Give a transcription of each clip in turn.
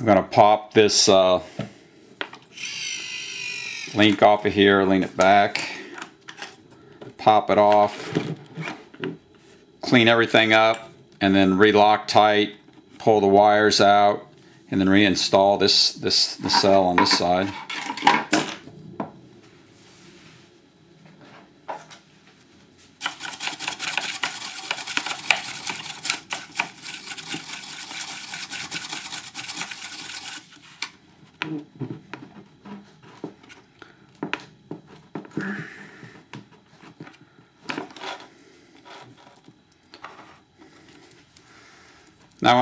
I'm going to pop this link off of here, lean it back, pop it off, clean everything up, and then relock tight, pull the wires out, and then reinstall this nacelle on this side. Now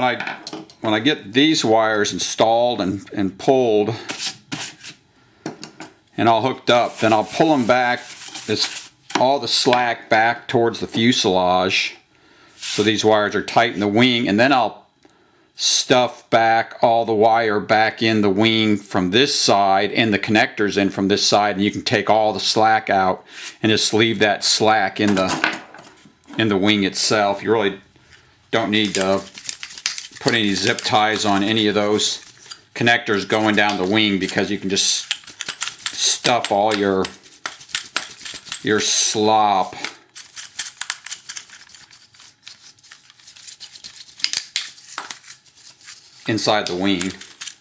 when I get these wires installed and pulled and all hooked up, then I'll pull them back, all the slack back towards the fuselage, so these wires are tight in the wing, and then I'll stuff back all the wire back in the wing from this side and the connectors in from this side, and you can take all the slack out and just leave that slack in the wing itself. You really don't need to put any zip ties on any of those connectors going down the wing, because you can just stuff all your slop inside the wing.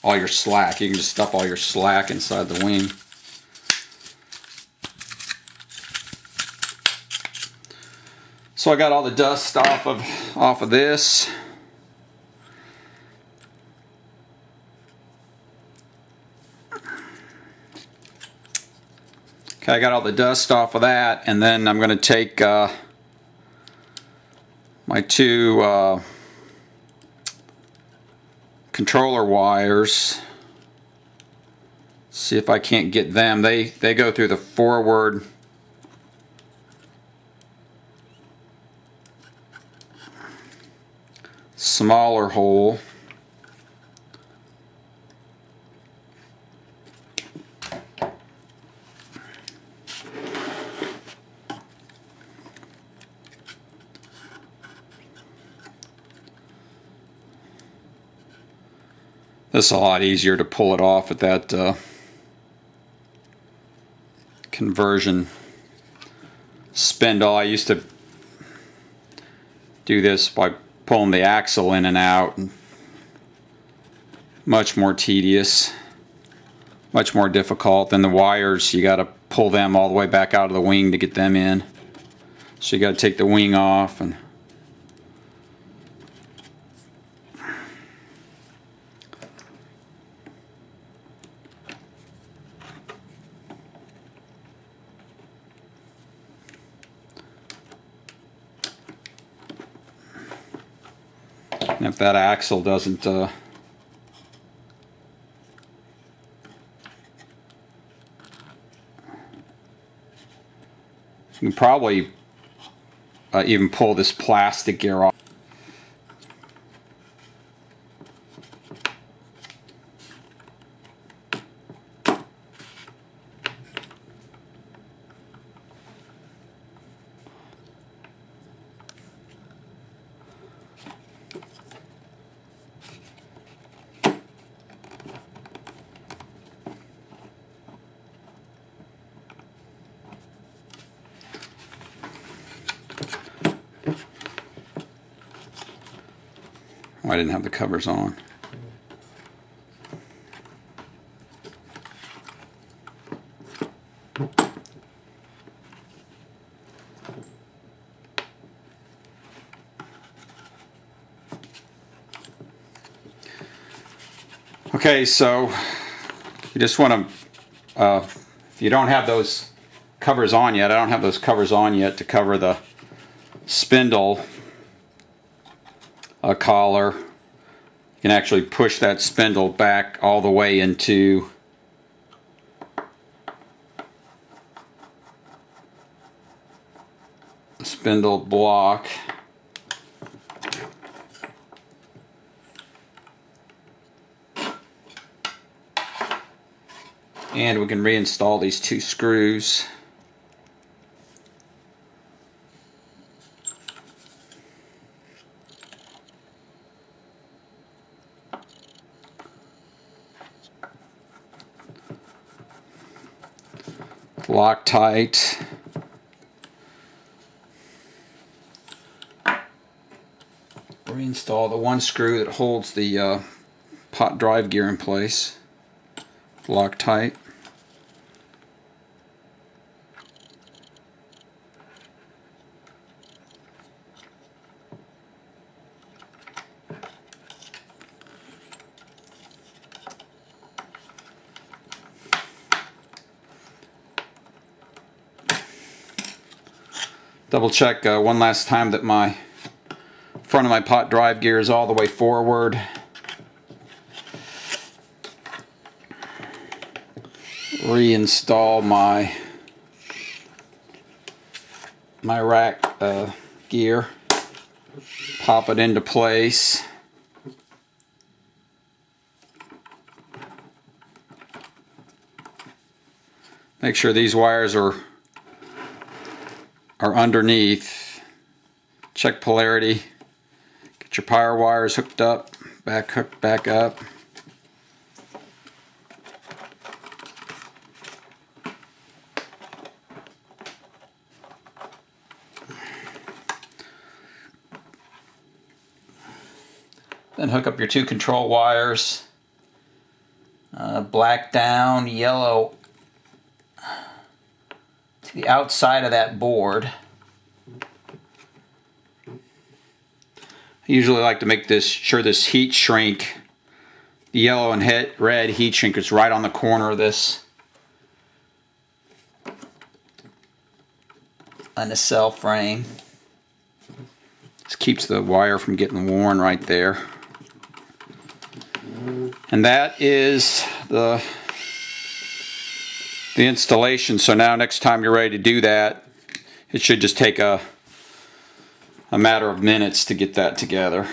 All your slack, you can just stuff all your slack inside the wing. So I got all the dust off of this. Okay, I got all the dust off of that, and then I'm going to take my two controller wires. See if I can't get them. They go through the forward smaller hole. This is a lot easier to pull it off with that conversion spindle. I used to do this by pulling the axle in and out. Much more tedious, much more difficult than the wires. You got to pull them all the way back out of the wing to get them in. So you got to take the wing off and if that axle doesn't you can probably even pull this plastic gear off. I didn't have the covers on. Okay, so you just want to, if you don't have those covers on yet, I don't have those covers on yet to cover the spindle collar. You can actually push that spindle back all the way into the spindle block. And we can reinstall these two screws. Loctite. Reinstall the one screw that holds the pot drive gear in place. Loctite. Double check one last time that my front of my pot drive gear is all the way forward. Reinstall my rack gear. Pop it into place. Make sure these wires are underneath. Check polarity. Get your power wires hooked up, hooked back up. Then hook up your two control wires. Black down, yellow to the outside of that board. I usually like to make sure this heat shrink, the yellow and red heat shrink is right on the corner of this Nacelle frame. This keeps the wire from getting worn right there. And that is the installation. So now next time you're ready to do that, it should just take a matter of minutes to get that together.